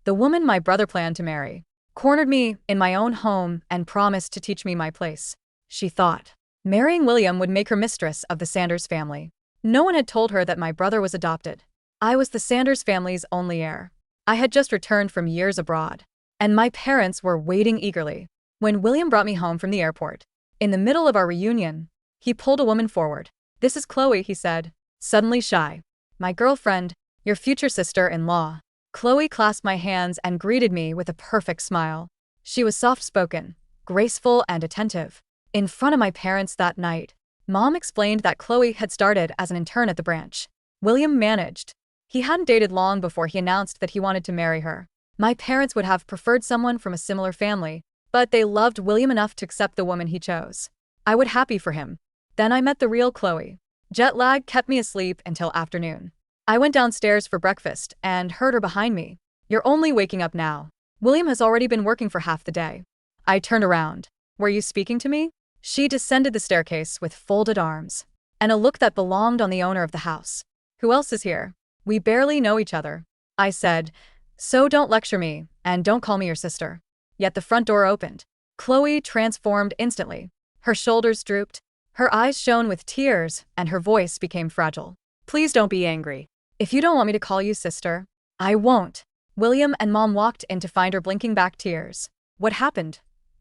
The woman my brother planned to marry. Cornered me in my own home and promised to teach me my place. She thought. Marrying William would make her mistress of the Sanders family. No one had told her that my brother was adopted. I was the Sanders family's only heir. I had just returned from years abroad, and my parents were waiting eagerly. When William brought me home from the airport, in the middle of our reunion, he pulled a woman forward. "This is Chloe," he said, suddenly shy. "My girlfriend, your future sister-in-law." Chloe clasped my hands and greeted me with a perfect smile. She was soft-spoken, graceful and attentive. In front of my parents that night, Mom explained that Chloe had started as an intern at the branch William managed. He hadn't dated long before he announced that he wanted to marry her. My parents would have preferred someone from a similar family, but they loved William enough to accept the woman he chose. I was happy for him. Then I met the real Chloe. Jet lag kept me asleep until afternoon. I went downstairs for breakfast and heard her behind me. "You're only waking up now. William has already been working for half the day." I turned around. "Were you speaking to me?" She descended the staircase with folded arms and a look that belonged on the owner of the house. "Who else is here? We barely know each other," I said, "so don't lecture me and don't call me your sister." Yet the front door opened. Chloe transformed instantly. Her shoulders drooped, her eyes shone with tears, and her voice became fragile. "Please don't be angry. If you don't want me to call you sister, I won't." William and Mom walked in to find her blinking back tears. "What happened?"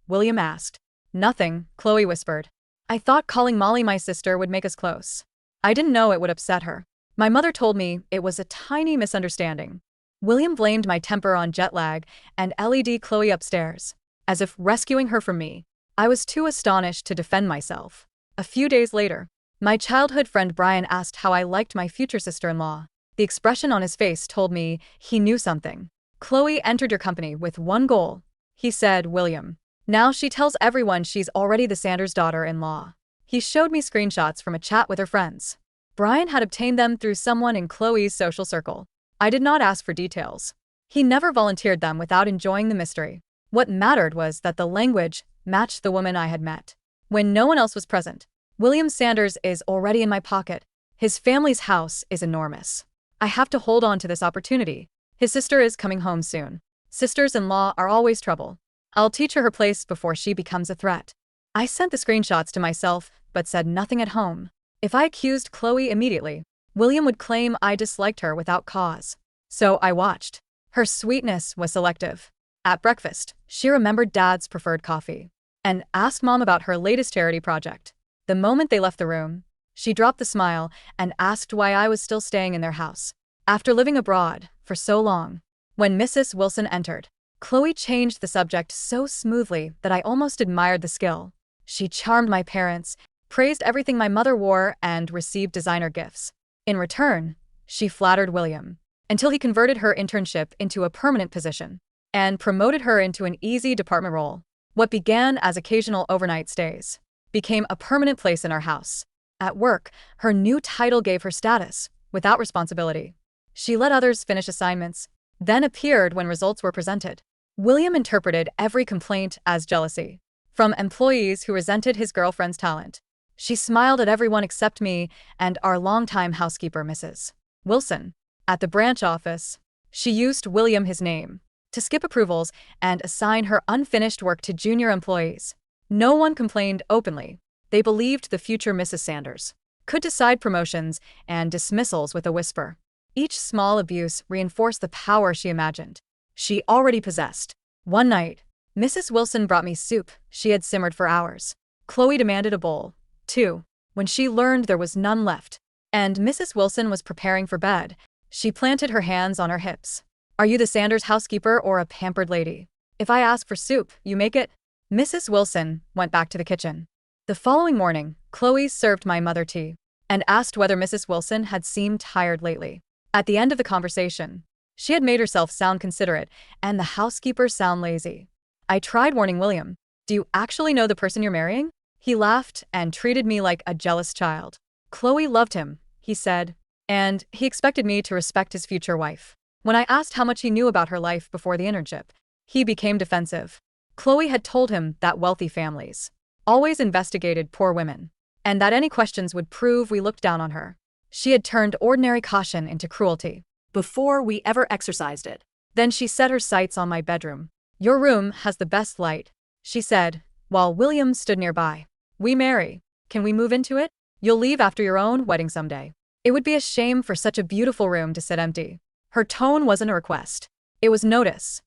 William asked. "Nothing," Chloe whispered. "I thought calling Molly my sister would make us close. I didn't know it would upset her. My mother told me it was a tiny misunderstanding." William blamed my temper on jet lag and led Chloe upstairs, as if rescuing her from me. I was too astonished to defend myself. A few days later, my childhood friend Brian asked how I liked my future sister-in-law. The expression on his face told me he knew something. "Chloe entered your company with one goal," he said. "William. Now she tells everyone she's already the Sanders' daughter-in-law." He showed me screenshots from a chat with her friends. Brian had obtained them through someone in Chloe's social circle. I did not ask for details. He never volunteered them without enjoying the mystery. What mattered was that the language matched the woman I had met. When no one else was present, "William Sanders is already in my pocket. His family's house is enormous. I have to hold on to this opportunity. His sister is coming home soon. Sisters-in-law are always trouble. I'll teach her her place before she becomes a threat." I sent the screenshots to myself, but said nothing at home. If I accused Chloe immediately, William would claim I disliked her without cause. So I watched. Her sweetness was selective. At breakfast, she remembered Dad's preferred coffee and asked Mom about her latest charity project. The moment they left the room, she dropped the smile and asked why I was still staying in their house after living abroad for so long. When Mrs. Wilson entered, Chloe changed the subject so smoothly that I almost admired the skill. She charmed my parents, praised everything my mother wore, and received designer gifts. In return, she flattered William until he converted her internship into a permanent position and promoted her into an easy department role. What began as occasional overnight stays became a permanent place in our house. At work, her new title gave her status without responsibility. She let others finish assignments, then appeared when results were presented. William interpreted every complaint as jealousy from employees who resented his girlfriend's talent. She smiled at everyone except me and our longtime housekeeper, Mrs. Wilson. At the branch office, she used William, his name, to skip approvals and assign her unfinished work to junior employees. No one complained openly. They believed the future Mrs. Sanders could decide promotions and dismissals with a whisper. Each small abuse reinforced the power she imagined she already possessed. One night, Mrs. Wilson brought me soup she had simmered for hours. Chloe demanded a bowl, too. When she learned there was none left, and Mrs. Wilson was preparing for bed, she planted her hands on her hips. "Are you the Sanders housekeeper or a pampered lady? If I ask for soup, you make it?" Mrs. Wilson went back to the kitchen. The following morning, Chloe served my mother tea and asked whether Mrs. Wilson had seemed tired lately. At the end of the conversation, she had made herself sound considerate and the housekeeper sound lazy. I tried warning William. "Do you actually know the person you're marrying?" He laughed and treated me like a jealous child. "Chloe loved him," he said, "and he expected me to respect his future wife." When I asked how much he knew about her life before the internship, he became defensive. Chloe had told him that wealthy families always investigated poor women, and that any questions would prove we looked down on her. She had turned ordinary caution into cruelty before we ever exercised it. Then she set her sights on my bedroom. "Your room has the best light," she said, while William stood nearby. "We marry. Can we move into it? You'll leave after your own wedding someday. It would be a shame for such a beautiful room to sit empty." Her tone wasn't a request. It was notice.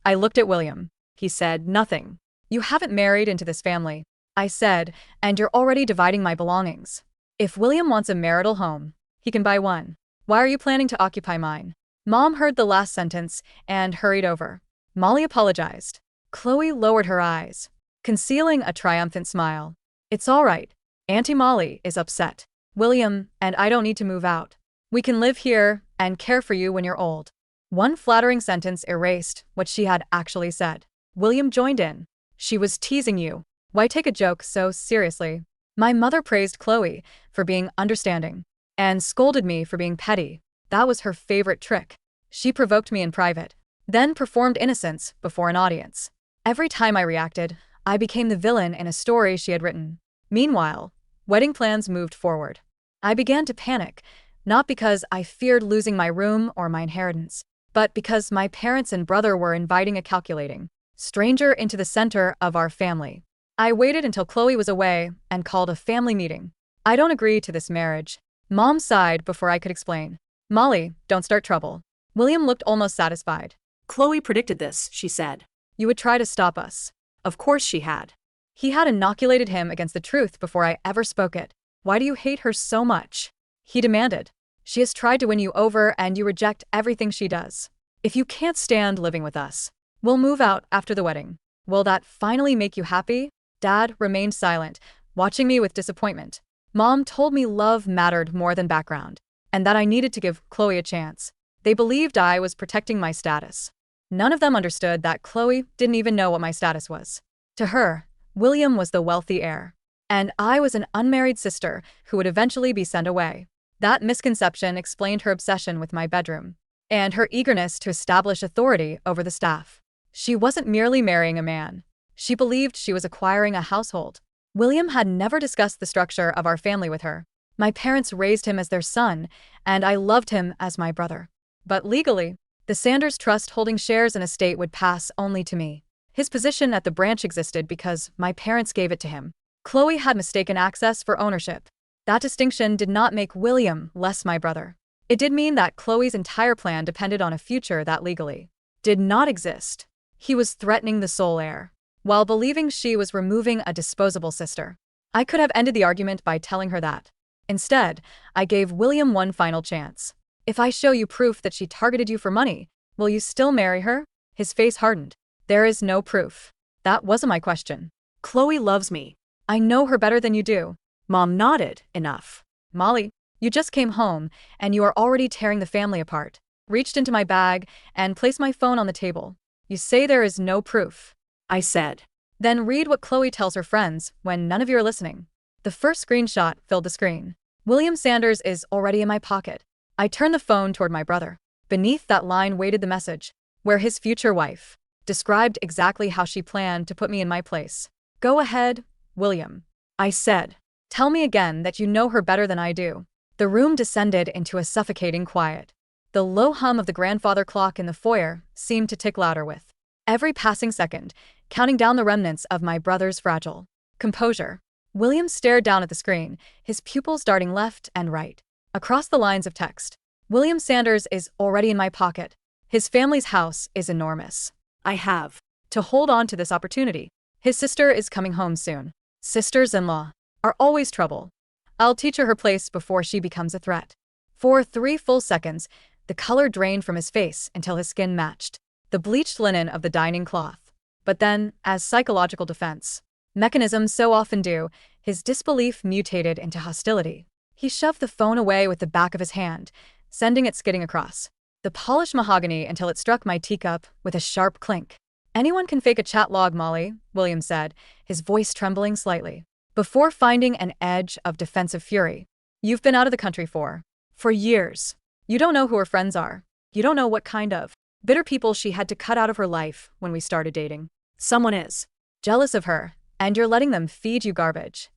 I looked at William. He said nothing. "You haven't married into this family," I said, "and you're already dividing my belongings. If William wants a marital home, he can buy one. Why are you planning to occupy mine?" Mom heard the last sentence and hurried over. Molly apologized. Chloe lowered her eyes, concealing a triumphant smile. "It's all right. Auntie Molly is upset. William and I don't need to move out. We can live here and care for you when you're old." One flattering sentence erased what she had actually said. William joined in. "She was teasing you. Why take a joke so seriously?" My mother praised Chloe for being understanding and scolded me for being petty. That was her favorite trick. She provoked me in private, then performed innocence before an audience. Every time I reacted, I became the villain in a story she had written. Meanwhile, wedding plans moved forward. I began to panic, not because I feared losing my room or my inheritance, but because my parents and brother were inviting a calculating stranger into the center of our family. I waited until Chloe was away and called a family meeting. "I don't agree to this marriage." Mom sighed before I could explain. "Molly, don't start trouble." William looked almost satisfied. "Chloe predicted this," she said. "You would try to stop us." Of course she had. He had inoculated him against the truth before I ever spoke it. "Why do you hate her so much?" he demanded. "She has tried to win you over and you reject everything she does. If you can't stand living with us, we'll move out after the wedding. Will that finally make you happy?" Dad remained silent, watching me with disappointment. Mom told me love mattered more than background, and that I needed to give Chloe a chance. They believed I was protecting my status. None of them understood that Chloe didn't even know what my status was. To her, William was the wealthy heir, and I was an unmarried sister who would eventually be sent away. That misconception explained her obsession with my bedroom, and her eagerness to establish authority over the staff. She wasn't merely marrying a man. She believed she was acquiring a household. William had never discussed the structure of our family with her. My parents raised him as their son, and I loved him as my brother. But legally, the Sanders Trust holding shares in a estate would pass only to me. His position at the branch existed because my parents gave it to him. Chloe had mistaken access for ownership. That distinction did not make William less my brother. It did mean that Chloe's entire plan depended on a future that legally did not exist. He was threatening the sole heir, while believing she was removing a disposable sister. I could have ended the argument by telling her that. Instead, I gave William one final chance. "If I show you proof that she targeted you for money, will you still marry her?" His face hardened. "There is no proof." That wasn't my question. "Chloe loves me." "I know her better than you do." Mom nodded. "Enough." "Molly, you just came home, and you are already tearing the family apart." Reached into my bag and placed my phone on the table. "You say there is no proof," I said. "Then read what Chloe tells her friends when none of you are listening." The first screenshot filled the screen. "William Sanders is already in my pocket." I turned the phone toward my brother. Beneath that line waited the message, where his future wife described exactly how she planned to put me in my place. "Go ahead, William," I said. "Tell me again that you know her better than I do." The room descended into a suffocating quiet. The low hum of the grandfather clock in the foyer seemed to tick louder with every passing second, counting down the remnants of my brother's fragile composure. William stared down at the screen, his pupils darting left and right. Across the lines of text, "William Sanders is already in my pocket. His family's house is enormous. I have to hold on to this opportunity. His sister is coming home soon. Sisters-in-law are always trouble. I'll teach her her place before she becomes a threat." For 3 full seconds, the color drained from his face until his skin matched the bleached linen of the dining cloth. But then, as psychological defense mechanisms so often do, his disbelief mutated into hostility. He shoved the phone away with the back of his hand, sending it skidding across the polished mahogany until it struck my teacup with a sharp clink. "Anyone can fake a chat log, Molly," William said, his voice trembling slightly, before finding an edge of defensive fury. "You've been out of the country for years. You don't know who her friends are. You don't know what kind of bitter people she had to cut out of her life when we started dating. Someone is jealous of her, and you're letting them feed you garbage."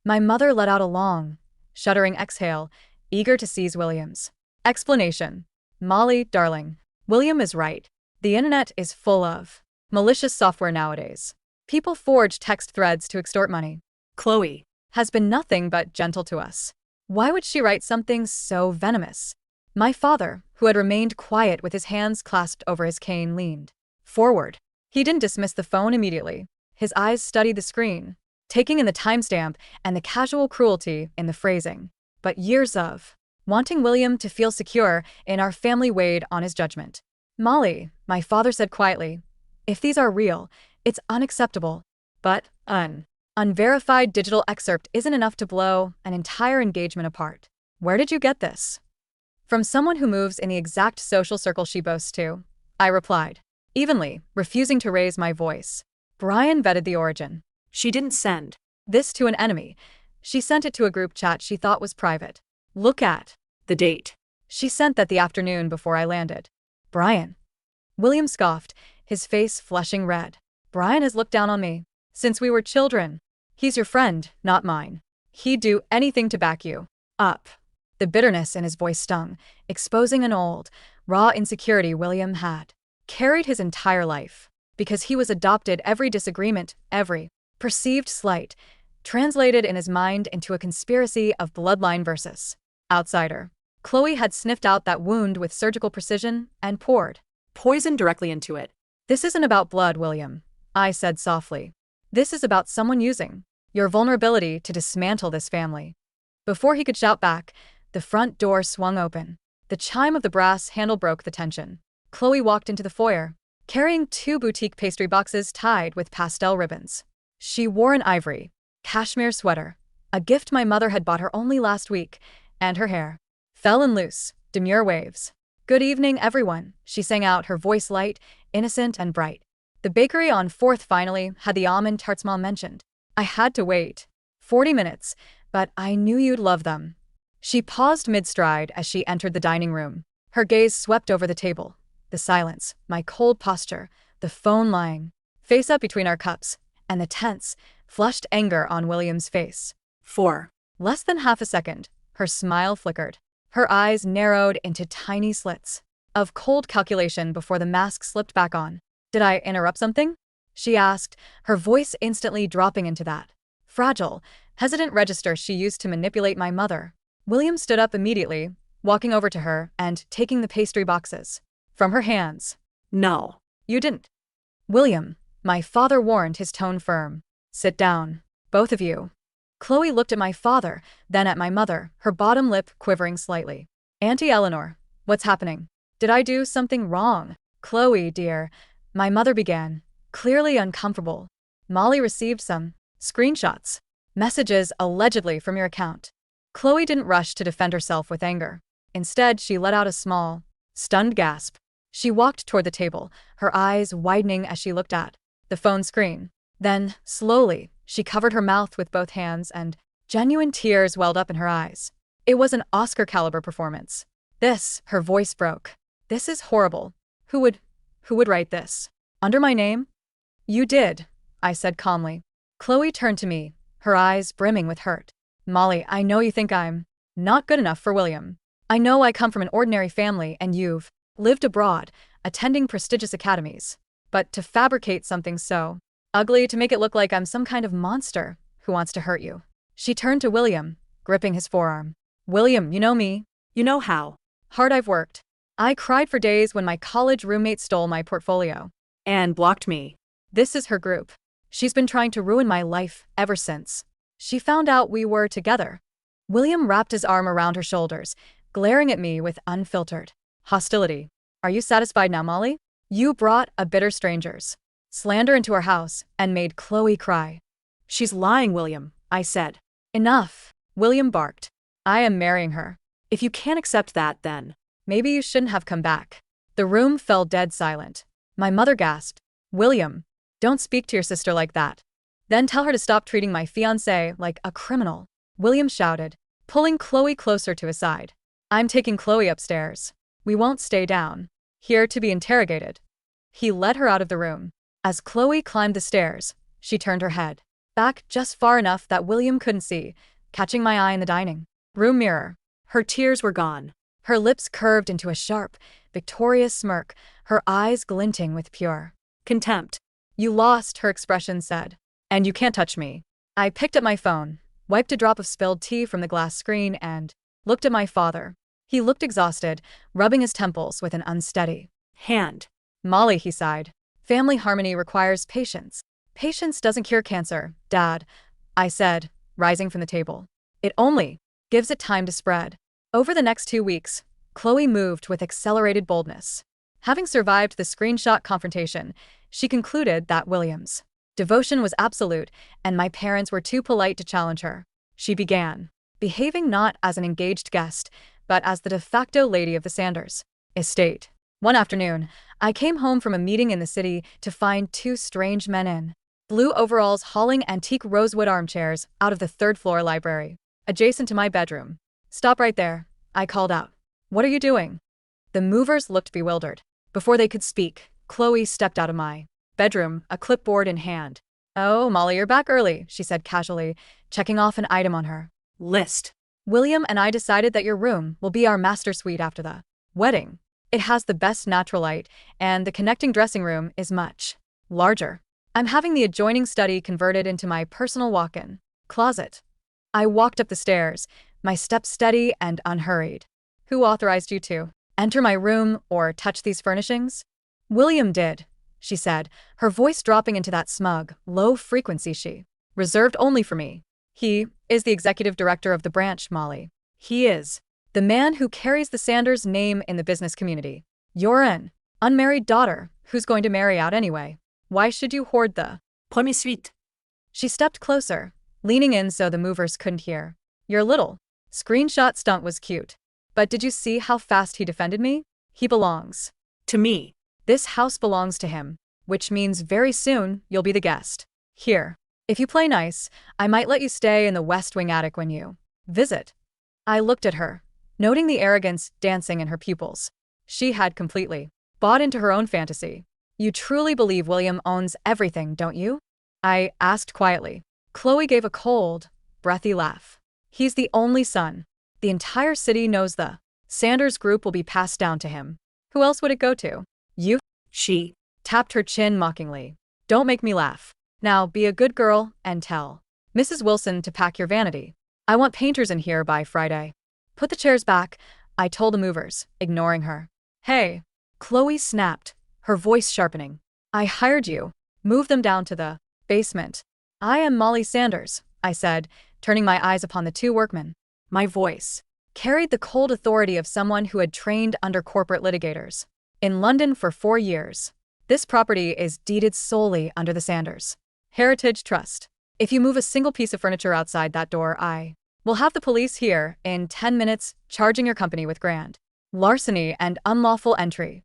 My mother let out a long, shuddering exhale, eager to seize William's explanation. "Molly, darling, William is right. The internet is full of malicious software nowadays. People forge text threads to extort money. Chloe. Has been nothing but gentle to us. Why would she write something so venomous? My father, who had remained quiet with his hands clasped over his cane, leaned forward. He didn't dismiss the phone immediately. His eyes studied the screen, taking in the timestamp and the casual cruelty in the phrasing. But years of wanting William to feel secure in our family weighed on his judgment. Molly, my father said quietly, if these are real, it's unacceptable. But unverified digital excerpt isn't enough to blow an entire engagement apart. Where did you get this? From someone who moves in the exact social circle she boasts to, I replied, evenly, refusing to raise my voice. Brian vetted the origin. She didn't send This to an enemy. She sent it to a group chat she thought was private. Look at the date. She sent that the afternoon before I landed. Brian. William scoffed, his face flushing red. Brian has looked down on me since we were children. He's your friend, not mine. He'd do anything to back you up. The bitterness in his voice stung, exposing an old, raw insecurity William had carried his entire life. Because he was adopted, every disagreement, every perceived slight, translated in his mind into a conspiracy of bloodline versus outsider. Chloe had sniffed out that wound with surgical precision and poured Poison directly into it. This isn't about blood, William, I said softly. This is about someone using your vulnerability to dismantle this family. Before he could shout back, the front door swung open. The chime of the brass handle broke the tension. Chloe walked into the foyer, carrying 2 boutique pastry boxes tied with pastel ribbons. She wore an ivory cashmere sweater, a gift my mother had bought her only last week, and her hair fell in loose, demure waves. Good evening, everyone, she sang out, her voice light, innocent, and bright. The bakery on 4th finally had the almond tarts Mom mentioned. I had to wait 40 minutes, but I knew you'd love them. She paused mid-stride as she entered the dining room. Her gaze swept over the table. The silence, my cold posture, the phone lying face up between our cups, and the tense, flushed anger on William's face. For less than half a second, her smile flickered. Her eyes narrowed into tiny slits of cold calculation before the mask slipped back on. Did I interrupt something? She asked, her voice instantly dropping into that fragile, hesitant register she used to manipulate my mother. William stood up immediately, walking over to her and taking the pastry boxes from her hands. No. You didn't. William, my father warned, his tone firm. Sit down, both of you. Chloe looked at my father, then at my mother, her bottom lip quivering slightly. Auntie Eleanor, what's happening? Did I do something wrong? Chloe, dear, my mother began, clearly uncomfortable. Molly received some screenshots, messages allegedly from your account. Chloe didn't rush to defend herself with anger. Instead, she let out a small, stunned gasp. She walked toward the table, her eyes widening as she looked at the phone screen. Then, slowly, she covered her mouth with both hands and genuine tears welled up in her eyes. It was an Oscar-caliber performance. This, her voice broke. This is horrible. Who would write this? Under my name? You did, I said calmly. Chloe turned to me, her eyes brimming with hurt. Molly, I know you think I'm not good enough for William. I know I come from an ordinary family and you've lived abroad, attending prestigious academies. But to fabricate something so ugly to make it look like I'm some kind of monster who wants to hurt you. She turned to William, gripping his forearm. William, you know me. You know how hard I've worked. I cried for days when my college roommate stole my portfolio. And blocked me. This is her group. She's been trying to ruin my life ever since she found out we were together. William wrapped his arm around her shoulders, glaring at me with unfiltered hostility. Are you satisfied now, Molly? You brought a bitter stranger's slander into our house and made Chloe cry. She's lying, William, I said. Enough, William barked. I am marrying her. If you can't accept that, then maybe you shouldn't have come back. The room fell dead silent. My mother gasped. William, don't speak to your sister like that. Then tell her to stop treating my fiancé like a criminal. William shouted, pulling Chloe closer to his side. I'm taking Chloe upstairs. We won't stay down here to be interrogated. He led her out of the room. As Chloe climbed the stairs, she turned her head back just far enough that William couldn't see, catching my eye in the dining room mirror. Her tears were gone. Her lips curved into a sharp, victorious smirk, her eyes glinting with pure contempt. "You lost," her expression said. "And you can't touch me." I picked up my phone, wiped a drop of spilled tea from the glass screen, and looked at my father. He looked exhausted, rubbing his temples with an unsteady Hand. "Molly," he sighed. "Family harmony requires patience." "Patience doesn't cure cancer, Dad," I said, rising from the table. "It only gives it time to spread." Over the next 2 weeks, Chloe moved with accelerated boldness. Having survived the screenshot confrontation, she concluded that William's devotion was absolute, and my parents were too polite to challenge her. She began behaving not as an engaged guest, but as the de facto lady of the Sanders estate. One afternoon, I came home from a meeting in the city to find two strange men in blue overalls hauling antique rosewood armchairs out of the third-floor library, adjacent to my bedroom. "Stop right there," I called out. "What are you doing?" The movers looked bewildered. Before they could speak, Chloe stepped out of my bedroom, a clipboard in hand. "Oh, Molly, you're back early," she said casually, checking off an item on her List. "William and I decided that your room will be our master suite after the wedding. It has the best natural light, and the connecting dressing room is much larger. I'm having the adjoining study converted into my personal walk-in closet." I walked up the stairs, my steps steady and unhurried. "Who authorized you to enter my room or touch these furnishings?" "William did," she said, her voice dropping into that smug, low frequency she reserved only for me. "He is the executive director of the branch, Molly. He is the man who carries the Sanders name in the business community. You're an unmarried daughter who's going to marry out anyway. Why should you hoard the Premier suite. She stepped closer, leaning in so the movers couldn't hear. "Your little screenshot stunt was cute. But did you see how fast he defended me? He belongs To me. This house belongs to him, which means very soon you'll be the guest. Here. If you play nice, I might let you stay in the West Wing attic when you visit." I looked at her, noting the arrogance dancing in her pupils. She had completely bought into her own fantasy. "You truly believe William owns everything, don't you?" I asked quietly. Chloe gave a cold, breathy laugh. "He's the only son. The entire city knows the Sanders group will be passed down to him. Who else would it go to? You?" She tapped her chin mockingly. "Don't make me laugh. Now be a good girl and tell Mrs. Wilson to pack your vanity. I want painters in here by Friday." "Put the chairs back," I told the movers, ignoring her. "Hey," Chloe snapped, her voice sharpening. "I hired you. Move them down to the basement." "I am Molly Sanders," I said, turning my eyes upon the two workmen. My voice carried the cold authority of someone who had trained under corporate litigators in London for 4 years. "This property is deeded solely under the Sanders Heritage Trust. If you move a single piece of furniture outside that door, I will have the police here in 10 minutes, charging your company with grand larceny and unlawful entry."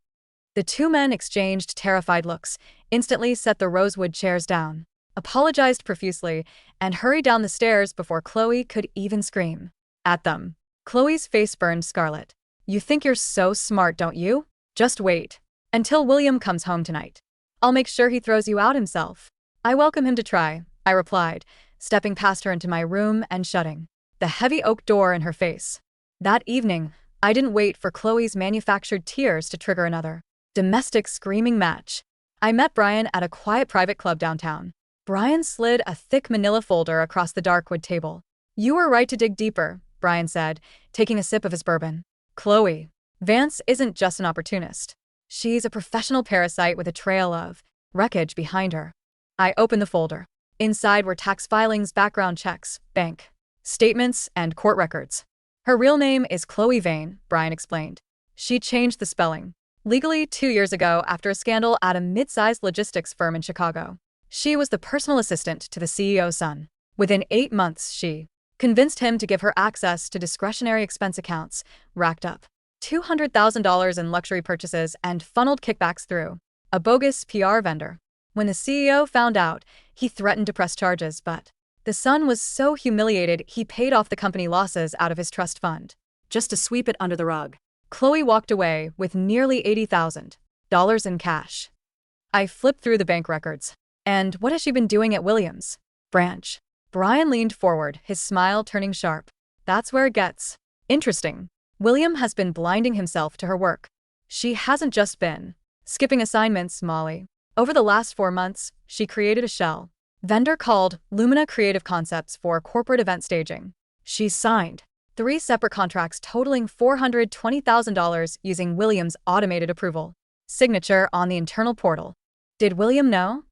The two men exchanged terrified looks, instantly set the rosewood chairs down, apologized profusely, and hurried down the stairs before Chloe could even scream at them. Chloe's face burned scarlet. "You think you're so smart, don't you? Just wait until William comes home tonight. I'll make sure he throws you out himself." "I welcome him to try," I replied, stepping past her into my room and shutting the heavy oak door in her face. That evening, I didn't wait for Chloe's manufactured tears to trigger another domestic screaming match. I met Brian at a quiet private club downtown. Brian slid a thick manila folder across the dark wood table. "You were right to dig deeper," Brian said, taking a sip of his bourbon. "Chloe Vance isn't just an opportunist. She's a professional parasite with a trail of wreckage behind her." I opened the folder. Inside were tax filings, background checks, bank statements, and court records. "Her real name is Chloe Vane," Brian explained. "She changed the spelling legally 2 years ago after a scandal at a mid-sized logistics firm in Chicago. She was the personal assistant to the CEO's son. Within 8 months, she convinced him to give her access to discretionary expense accounts, racked up $200,000 in luxury purchases, and funneled kickbacks through a bogus PR vendor. When the CEO found out, he threatened to press charges, but the son was so humiliated he paid off the company losses out of his trust fund, just to sweep it under the rug. Chloe walked away with nearly $80,000 in cash. I flipped through the bank records. "And what has she been doing at Williams' branch?" Brian leaned forward, his smile turning sharp. "That's where it gets interesting. William has been blinding himself to her work. She hasn't just been skipping assignments, Molly. Over the last 4 months, she created a shell vendor called Lumina Creative Concepts for corporate event staging. She's signed 3 separate contracts totaling $420,000 using William's automated approval signature on the internal portal. Did William know?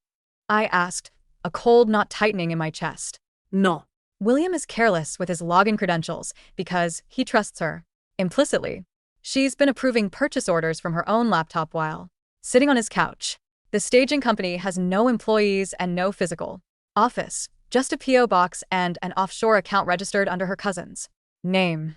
I asked, a cold knot tightening in my chest. No. William is careless with his login credentials because he trusts her. Implicitly, she's been approving purchase orders from her own laptop while sitting on his couch. The staging company has no employees and no physical office, just a P.O. box and an offshore account registered under her cousin's name.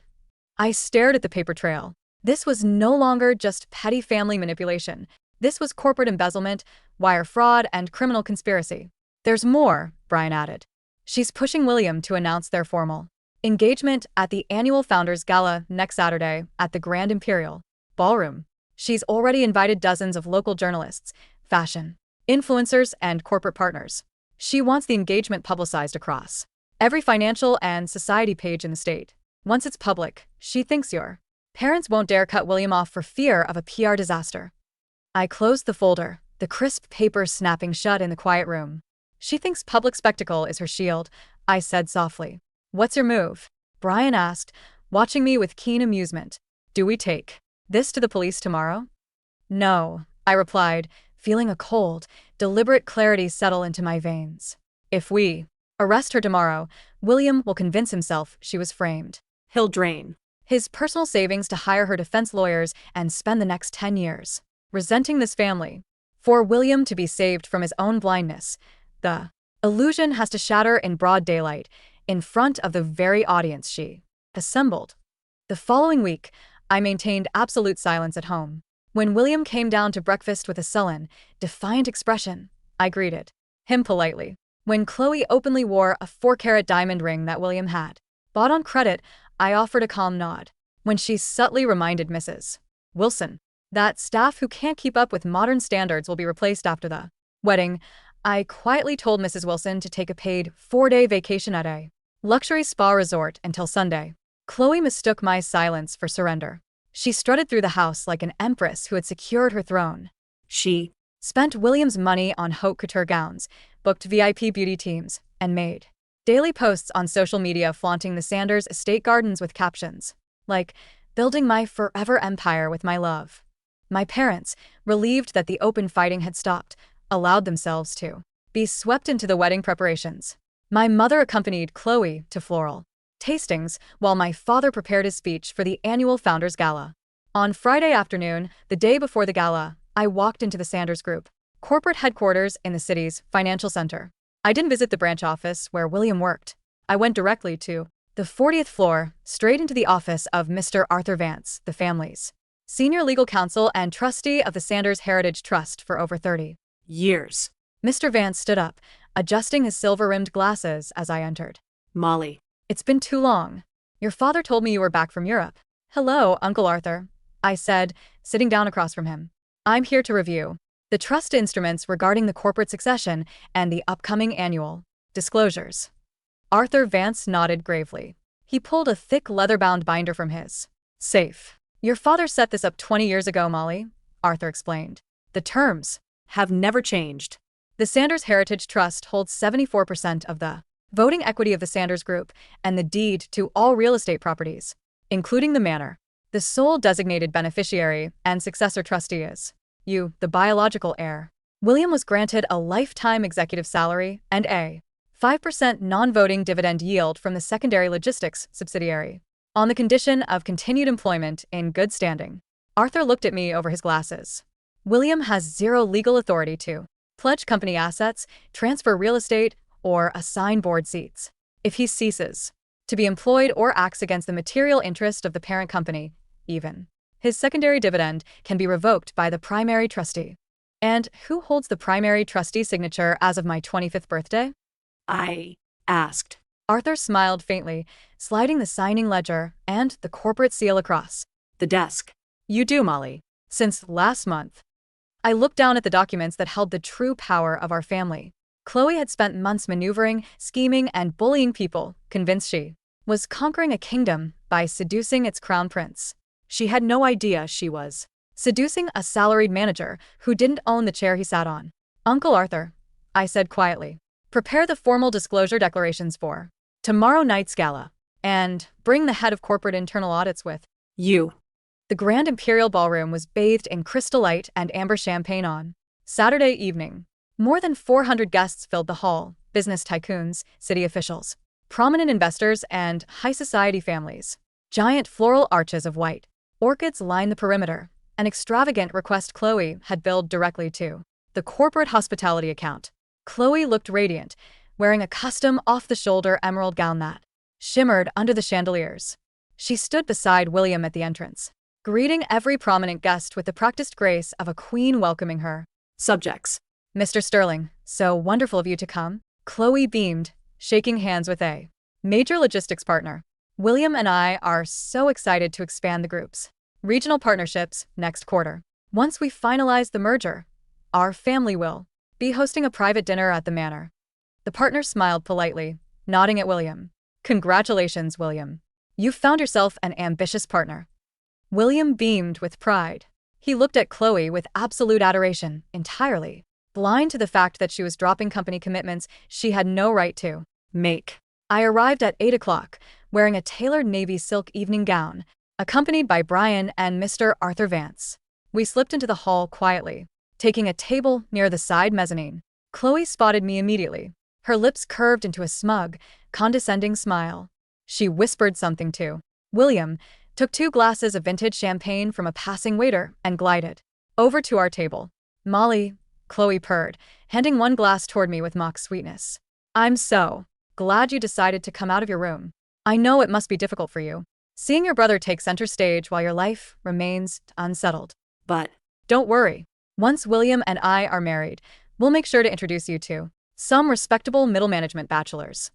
I stared at the paper trail. This was no longer just petty family manipulation. This was corporate embezzlement, wire fraud, and criminal conspiracy. There's more, Brian added. She's pushing William to announce their formal engagement at the annual Founders Gala next Saturday at the Grand Imperial Ballroom. She's already invited dozens of local journalists, fashion influencers, and corporate partners. She wants the engagement publicized across every financial and society page in the state. Once it's public, she thinks your parents won't dare cut William off for fear of a PR disaster. I closed the folder, the crisp paper snapping shut in the quiet room. She thinks public spectacle is her shield, I said softly. What's your move? Brian asked, watching me with keen amusement. Do we take this to the police tomorrow? No, I replied, feeling a cold, deliberate clarity settle into my veins. If we arrest her tomorrow, William will convince himself she was framed. He'll drain his personal savings to hire her defense lawyers and spend the next 10 years resenting this family. For William to be saved from his own blindness, the illusion has to shatter in broad daylight, in front of the very audience she assembled. The following week, I maintained absolute silence at home. When William came down to breakfast with a sullen, defiant expression, I greeted him politely. When Chloe openly wore a 4-carat diamond ring that William had bought on credit, I offered a calm nod. When she subtly reminded Mrs. Wilson that staff who can't keep up with modern standards will be replaced after the wedding, I quietly told Mrs. Wilson to take a paid 4-day vacation at a luxury spa resort until Sunday. Chloe mistook my silence for surrender. She strutted through the house like an empress who had secured her throne. She spent William's money on haute couture gowns, booked VIP beauty teams, and made daily posts on social media flaunting the Sanders estate gardens with captions like, "Building my forever empire with my love." My parents, relieved that the open fighting had stopped, allowed themselves to be swept into the wedding preparations. My mother accompanied Chloe to floral tastings while my father prepared his speech for the annual Founders Gala. On Friday afternoon, the day before the gala, I walked into the Sanders Group corporate headquarters in the city's financial center. I didn't visit the branch office where William worked. I went directly to the 40th floor, straight into the office of Mr. Arthur Vance, the family's senior legal counsel and trustee of the Sanders Heritage Trust for over 30 years. Mr. Vance stood up, adjusting his silver-rimmed glasses as I entered. Molly. It's been too long. Your father told me you were back from Europe. Hello, Uncle Arthur, I said, sitting down across from him. I'm here to review the trust instruments regarding the corporate succession and the upcoming annual disclosures. Arthur Vance nodded gravely. He pulled a thick leather-bound binder from his safe. Your father set this up 20 years ago, Molly, Arthur explained. The terms have never changed. The Sanders Heritage Trust holds 74% of the voting equity of the Sanders Group and the deed to all real estate properties, including the manor. The sole designated beneficiary and successor trustee is you, the biological heir. William was granted a lifetime executive salary and a 5% non-voting dividend yield from the secondary logistics subsidiary, on the condition of continued employment in good standing. Arthur looked at me over his glasses. William has zero legal authority to pledge company assets, transfer real estate, or assign board seats. If he ceases to be employed or acts against the material interest of the parent company, even his secondary dividend can be revoked by the primary trustee. And who holds the primary trustee signature as of my 25th birthday? I asked. Arthur smiled faintly, sliding the signing ledger and the corporate seal across the desk. You do, Molly. Since last month. I looked down at the documents that held the true power of our family. Chloe had spent months maneuvering, scheming, and bullying people, convinced she was conquering a kingdom by seducing its crown prince. She had no idea she was seducing a salaried manager who didn't own the chair he sat on. Uncle Arthur, I said quietly, prepare the formal disclosure declarations for tomorrow night's gala, and bring the head of corporate internal audits with You. the Grand Imperial Ballroom was bathed in crystal light and amber champagne on Saturday evening. More than 400 guests filled the hall, business tycoons, city officials, prominent investors, and high society families. Giant floral arches of white orchids lined the perimeter, an extravagant request Chloe had billed directly to the corporate hospitality account. Chloe looked radiant, wearing a custom off-the-shoulder emerald gown that shimmered under the chandeliers. She stood beside William at the entrance, greeting every prominent guest with the practiced grace of a queen welcoming her Subjects. Mr. Sterling, so wonderful of you to come. Chloe beamed, shaking hands with a major logistics partner. William and I are so excited to expand the group's regional partnerships next quarter. Once we finalize the merger, our family will be hosting a private dinner at the manor. The partner smiled politely, nodding at William. Congratulations, William. You've found yourself an ambitious partner. William beamed with pride. He looked at Chloe with absolute adoration, entirely blind to the fact that she was dropping company commitments she had no right to make. I arrived at 8 o'clock, wearing a tailored navy silk evening gown, accompanied by Brian and Mr. Arthur Vance. We slipped into the hall quietly, taking a table near the side mezzanine. Chloe spotted me immediately. Her lips curved into a smug, condescending smile. She whispered something to William, took 2 glasses of vintage champagne from a passing waiter, and glided over to our table. Molly, Chloe purred, handing 1 glass toward me with mock sweetness. I'm so glad you decided to come out of your room. I know it must be difficult for you, seeing your brother take center stage while your life remains unsettled. But Don't worry. Once William and I are married, we'll make sure to introduce you to some respectable middle management bachelors.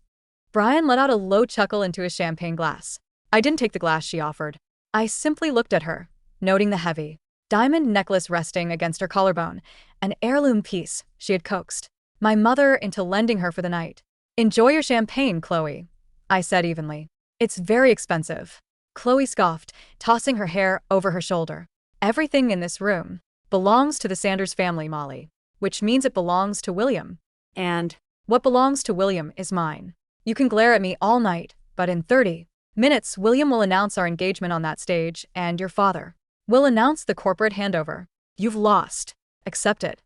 Brian let out a low chuckle into his champagne glass. I didn't take the glass she offered. I simply looked at her, noting the heavy diamond necklace resting against her collarbone, an heirloom piece she had coaxed my mother into lending her for the night. Enjoy your champagne, Chloe, I said evenly. It's very expensive. Chloe scoffed, tossing her hair over her shoulder. Everything in this room belongs to the Sanders family, Molly, which means it belongs to William. and What belongs to William is mine. You can glare at me all night, but in 30 minutes, William will announce our engagement on that stage, and your father will announce the corporate handover. You've lost. Accept it.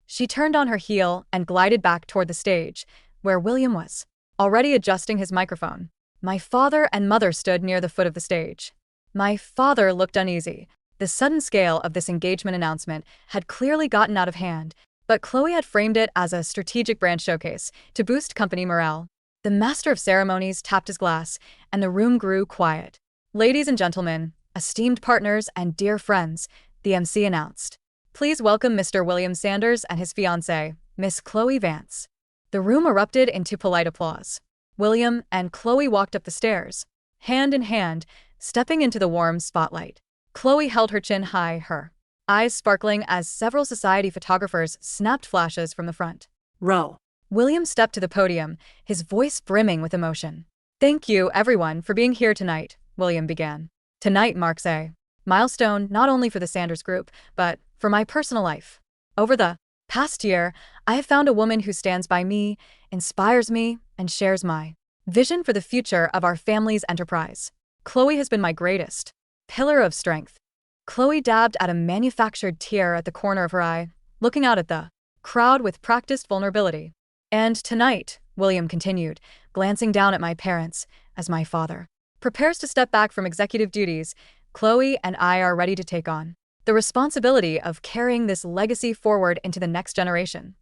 She turned on her heel and glided back toward the stage, where William was already adjusting his microphone. My father and mother stood near the foot of the stage. My father looked uneasy. The sudden scale of this engagement announcement had clearly gotten out of hand, but Chloe had framed it as a strategic brand showcase to boost company morale. The master of ceremonies tapped his glass, and the room grew quiet. Ladies and gentlemen, esteemed partners and dear friends, the MC announced. Please welcome Mr. William Sanders and his fiancée, Miss Chloe Vance. The room erupted into polite applause. William and Chloe walked up the stairs, hand in hand, stepping into the warm spotlight. Chloe held her chin high, her eyes sparkling as several society photographers snapped flashes from the front row. William stepped to the podium, his voice brimming with emotion. Thank you, everyone, for being here tonight, William began. Tonight marks a milestone not only for the Sanders Group, but for my personal life. Over the past year, I have found a woman who stands by me, inspires me, and shares my vision for the future of our family's enterprise. Chloe has been my greatest pillar of strength. Chloe dabbed at a manufactured tear at the corner of her eye, looking out at the crowd with practiced vulnerability. And tonight, William continued, glancing down at my parents, as my father prepares to step back from executive duties, Chloe and I are ready to take on the responsibility of carrying this legacy forward into the next generation.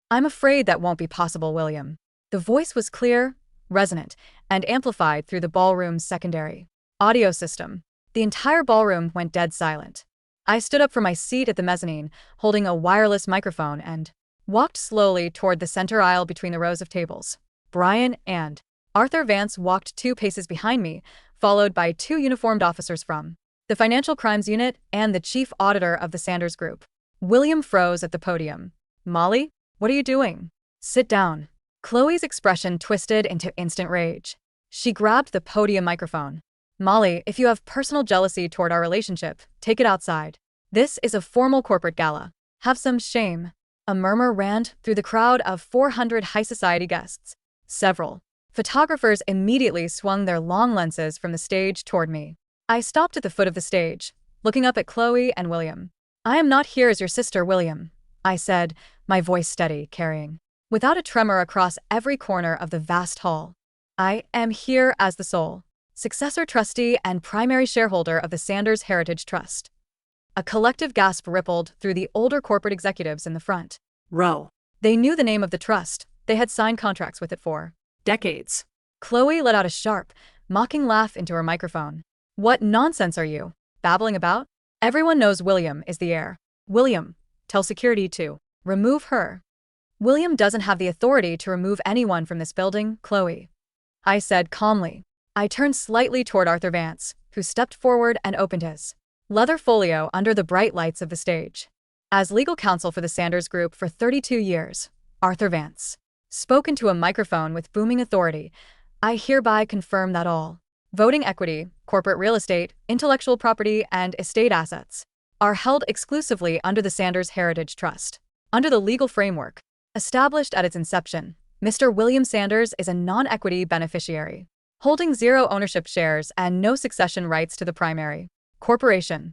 I'm afraid that won't be possible, William. The voice was clear, resonant, and amplified through the ballroom's secondary audio system. The entire ballroom went dead silent. I stood up from my seat at the mezzanine, holding a wireless microphone, and walked slowly toward the center aisle between the rows of tables. Brian and Arthur Vance walked 2 paces behind me, followed by 2 uniformed officers from the Financial Crimes Unit and the Chief Auditor of the Sanders Group. William froze at the podium. Molly, what are you doing? Sit down. Chloe's expression twisted into instant rage. She grabbed the podium microphone. Molly, if you have personal jealousy toward our relationship, take it outside. This is a formal corporate gala. Have some shame. A murmur ran through the crowd of 400 high society guests. Several photographers immediately swung their long lenses from the stage toward me. I stopped at the foot of the stage, looking up at Chloe and William. I am not here as your sister, William, I said, my voice steady, carrying, without a tremor across every corner of the vast hall. I am here as the sole successor trustee and primary shareholder of the Sanders Heritage Trust. A collective gasp rippled through the older corporate executives in the front row. They knew the name of the trust. They had signed contracts with it for Decades. Chloe let out a sharp, mocking laugh into her microphone. What nonsense are you babbling about? Everyone knows William is the heir. William, tell security to remove her. William doesn't have the authority to remove anyone from this building, Chloe, I said calmly. I turned slightly toward Arthur Vance, who stepped forward and opened his leather folio under the bright lights of the stage. As legal counsel for the Sanders Group for 32 years, Arthur Vance spoke into a microphone with booming authority. I hereby confirm that all voting equity, corporate real estate, intellectual property, and estate assets are held exclusively under the Sanders Heritage Trust. Under the legal framework established at its inception, Mr. William Sanders is a non-equity beneficiary, holding zero ownership shares and no succession rights to the primary corporation.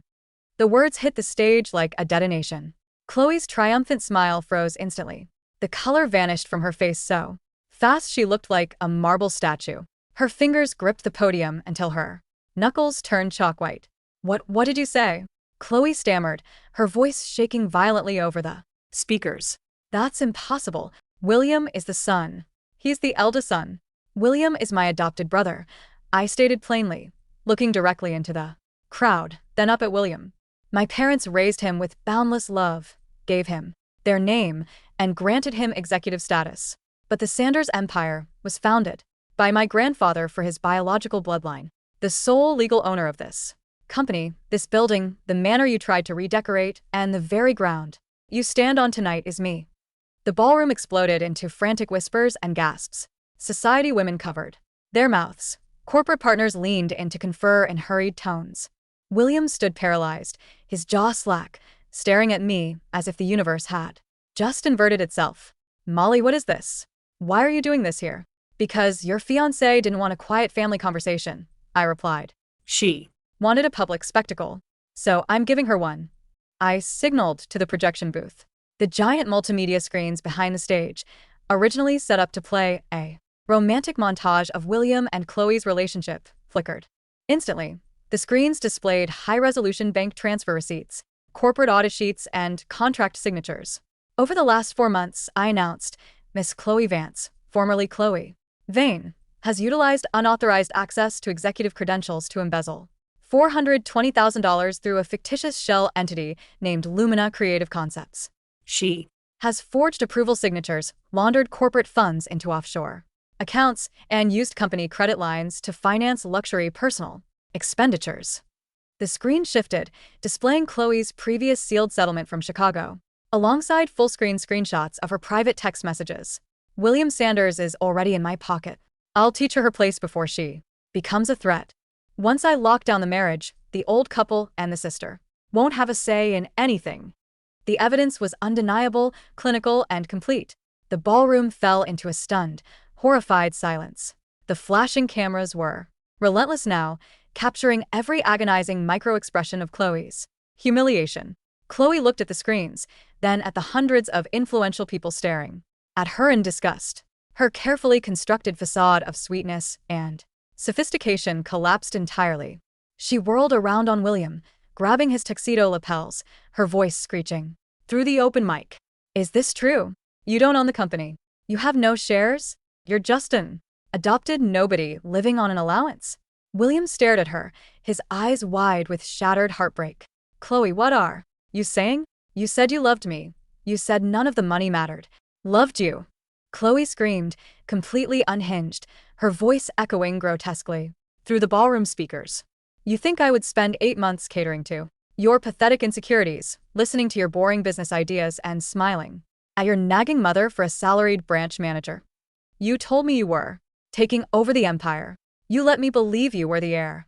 The words hit the stage like a detonation. Chloe's triumphant smile froze instantly. The color vanished from her face so fast she looked like a marble statue. Her fingers gripped the podium until her knuckles turned chalk white. What did you say? Chloe stammered, her voice shaking violently over the speakers. That's impossible. William is the son. He's the eldest son. William is my adopted brother, I stated plainly, looking directly into the crowd, then up at William. My parents raised him with boundless love, gave him their name, and granted him executive status. But the Sanders Empire was founded by my grandfather for his biological bloodline, the sole legal owner of this company, this building, the manor you tried to redecorate, and the very ground you stand on tonight is me. The ballroom exploded into frantic whispers and gasps. Society women covered their mouths. Corporate partners leaned in to confer in hurried tones. William stood paralyzed, his jaw slack, staring at me as if the universe had just inverted itself. Molly, what is this? Why are you doing this here? Because your fiancé didn't want a quiet family conversation, I replied. She wanted a public spectacle. So I'm giving her one. I signaled to the projection booth. The giant multimedia screens behind the stage, originally set up to play a romantic montage of William and Chloe's relationship, flickered. Instantly, the screens displayed high-resolution bank transfer receipts, corporate audit sheets, and contract signatures. Over the last 4 months, I announced, Miss Chloe Vance, formerly Chloe Vane, has utilized unauthorized access to executive credentials to embezzle $420,000 through a fictitious shell entity named Lumina Creative Concepts. She has forged approval signatures, laundered corporate funds into offshore accounts, and used company credit lines to finance luxury personal expenditures. The screen shifted, displaying Chloe's previous sealed settlement from Chicago, alongside full-screen screenshots of her private text messages. William Sanders is already in my pocket. I'll teach her place before she becomes a threat. Once I lock down the marriage, the old couple and the sister won't have a say in anything. The evidence was undeniable, clinical, and complete. The ballroom fell into a stunned, horrified silence. The flashing cameras were relentless now, capturing every agonizing micro-expression of Chloe's humiliation. Chloe looked at the screens, then at the hundreds of influential people staring at her in disgust. Her carefully constructed facade of sweetness and sophistication collapsed entirely. She whirled around on William, grabbing his tuxedo lapels, her voice screeching through the open mic. Is this true? You don't own the company. You have no shares? You're just an adopted nobody living on an allowance. William stared at her, his eyes wide with shattered heartbreak. Chloe, what are you saying? You said you loved me. You said none of the money mattered. Loved you. Chloe screamed, completely unhinged, her voice echoing grotesquely through the ballroom speakers. You think I would spend 8 months catering to your pathetic insecurities, listening to your boring business ideas and smiling at your nagging mother for a salaried branch manager? You told me you were taking over the empire. You let me believe you were the heir.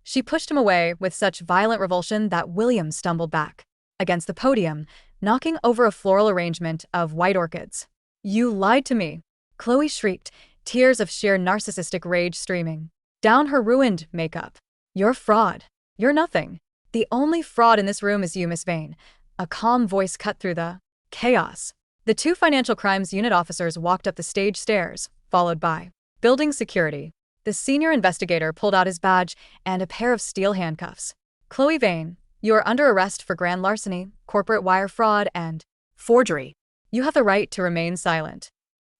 She pushed him away with such violent revulsion that William stumbled back against the podium, knocking over a floral arrangement of white orchids. "You lied to me," Chloe shrieked, tears of sheer narcissistic rage streaming down her ruined makeup. "You're a fraud. You're nothing. The only fraud in this room is you, Miss Vane." A calm voice cut through the chaos. The two financial crimes unit officers walked up the stage stairs, followed by building security. The senior investigator pulled out his badge and a pair of steel handcuffs. "Chloe Vane, you are under arrest for grand larceny, corporate wire fraud, and Forgery. you have the right to remain silent."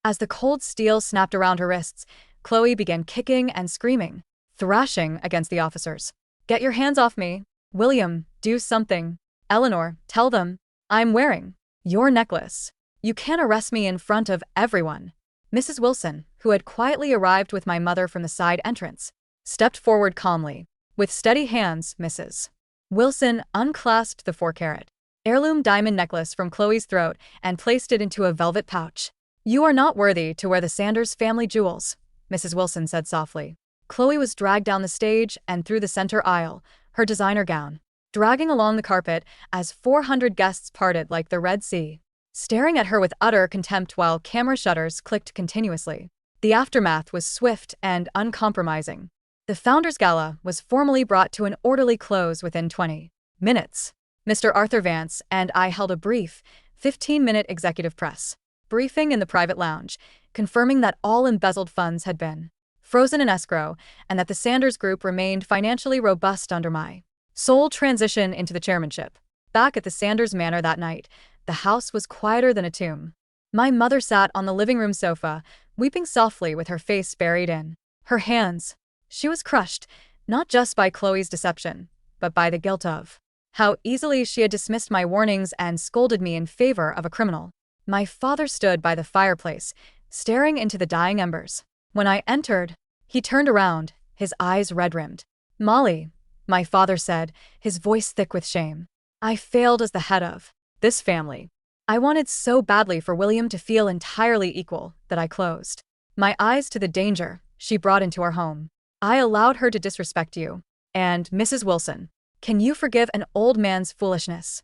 As the cold steel snapped around her wrists, Chloe began kicking and screaming, thrashing against the officers. "Get your hands off me. William, do something. Eleanor, tell them I'm wearing your necklace. You can't arrest me in front of everyone." Mrs. Wilson, who had quietly arrived with my mother from the side entrance, stepped forward calmly. "With steady hands, Mrs. Wilson unclasped the 4-carat heirloom diamond necklace from Chloe's throat and placed it into a velvet pouch. "You are not worthy to wear the Sanders family jewels," Mrs. Wilson said softly. Chloe was dragged down the stage and through the center aisle, her designer gown dragging along the carpet as 400 guests parted like the Red Sea, staring at her with utter contempt while camera shutters clicked continuously. The aftermath was swift and uncompromising. The Founders Gala was formally brought to an orderly close within 20 minutes. Mr. Arthur Vance and I held a brief, 15-minute executive press briefing in the private lounge, confirming that all embezzled funds had been frozen in escrow and that the Sanders Group remained financially robust under my sole transition into the chairmanship. Back at the Sanders Manor that night, the house was quieter than a tomb. My mother sat on the living room sofa, weeping softly with her face buried in her hands. She was crushed, not just by Chloe's deception, but by the guilt of how easily she had dismissed my warnings and scolded me in favor of a criminal. My father stood by the fireplace, staring into the dying embers. When I entered, he turned around, his eyes red-rimmed. "Molly," my father said, his voice thick with shame. "I failed as the head of this family. I wanted so badly for William to feel entirely equal that I closed my eyes to the danger she brought into our home. I allowed her to disrespect you. And, Mrs. Wilson, can you forgive an old man's foolishness?"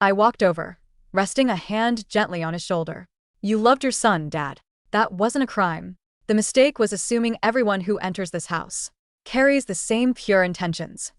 I walked over, resting a hand gently on his shoulder. "You loved your son, Dad. That wasn't a crime. The mistake was assuming everyone who enters this house carries the same pure intentions."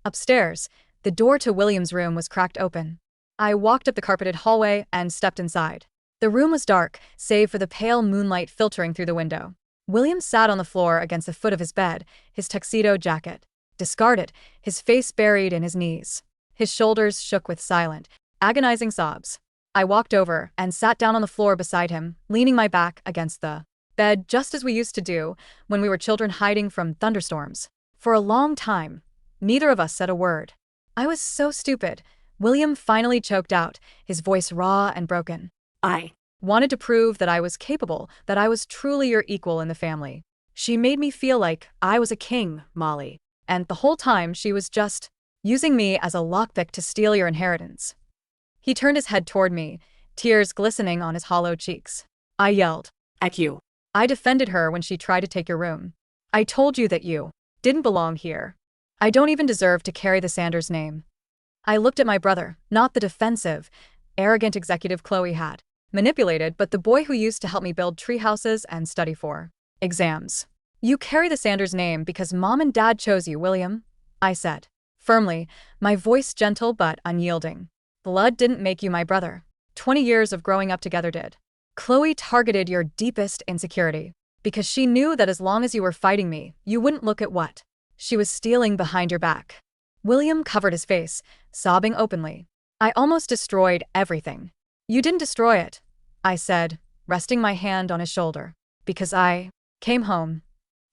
Upstairs, the door to William's room was cracked open. I walked up the carpeted hallway and stepped inside. The room was dark, save for the pale moonlight filtering through the window. William sat on the floor against the foot of his bed, his tuxedo jacket discarded, his face buried in his knees. His shoulders shook with silent, agonizing sobs. I walked over and sat down on the floor beside him, leaning my back against the bed just as we used to do when we were children hiding from thunderstorms. For a long time, neither of us said a word. "I was so stupid," William finally choked out, his voice raw and broken. "I wanted to prove that I was capable, that I was truly your equal in the family. She made me feel like I was a king, Molly. And the whole time she was just using me as a lockpick to steal your inheritance." He turned his head toward me, tears glistening on his hollow cheeks. I yelled, at you. "I defended her when she tried to take your room. I told you that you didn't belong here. I don't even deserve to carry the Sanders name." I looked at my brother, not the defensive, arrogant executive Chloe had manipulated, but the boy who used to help me build tree houses and study for exams. "You carry the Sanders name because Mom and Dad chose you, William," I said, firmly, my voice gentle but unyielding. "Blood didn't make you my brother. 20 years of growing up together did. Chloe targeted your deepest insecurity because she knew that as long as you were fighting me, you wouldn't look at what she was stealing behind your back." William covered his face, sobbing openly. "I almost destroyed everything." "You didn't destroy it," I said, resting my hand on his shoulder, "because I came home."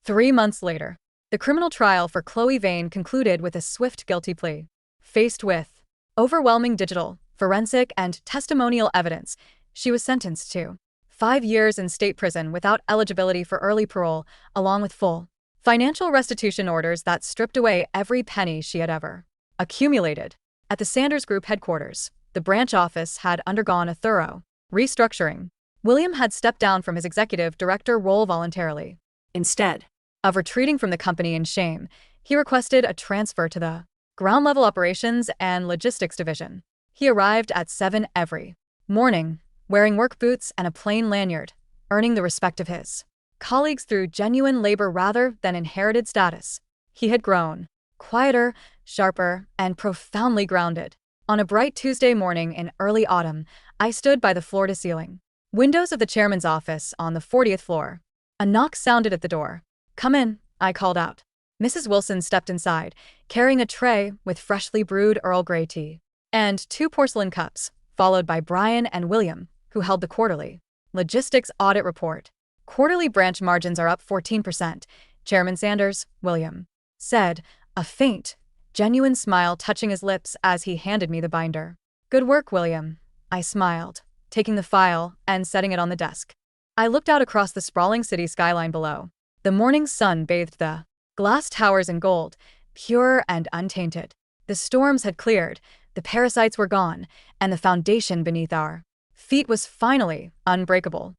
3 months later, the criminal trial for Chloe Vane concluded with a swift guilty plea. Faced with overwhelming digital, forensic, and testimonial evidence, she was sentenced to 5 years in state prison without eligibility for early parole, along with full financial restitution orders that stripped away every penny she had ever accumulated. At the Sanders Group headquarters, the branch office had undergone a thorough restructuring. William had stepped down from his executive director role voluntarily. Instead of retreating from the company in shame, He requested a transfer to the ground-level operations and logistics division. He arrived at 7 every morning, wearing work boots and a plain lanyard, earning the respect of his colleagues through genuine labor rather than inherited status. He had grown quieter, sharper, and profoundly grounded. On a bright Tuesday morning in early autumn, I stood by the floor-to-ceiling windows of the chairman's office on the 40th floor. A knock sounded at the door. "Come in," I called out. Mrs. Wilson stepped inside, carrying a tray with freshly brewed Earl Grey tea and 2 porcelain cups, followed by Brian and William, who held the quarterly logistics audit report. "Quarterly branch margins are up 14%, Chairman Sanders," William said, a faint, genuine smile touching his lips as he handed me the binder. "Good work, William," I smiled, taking the file and setting it on the desk. I looked out across the sprawling city skyline below. The morning sun bathed the glass towers in gold, pure and untainted. The storms had cleared, the parasites were gone, and the foundation beneath our feet was finally unbreakable.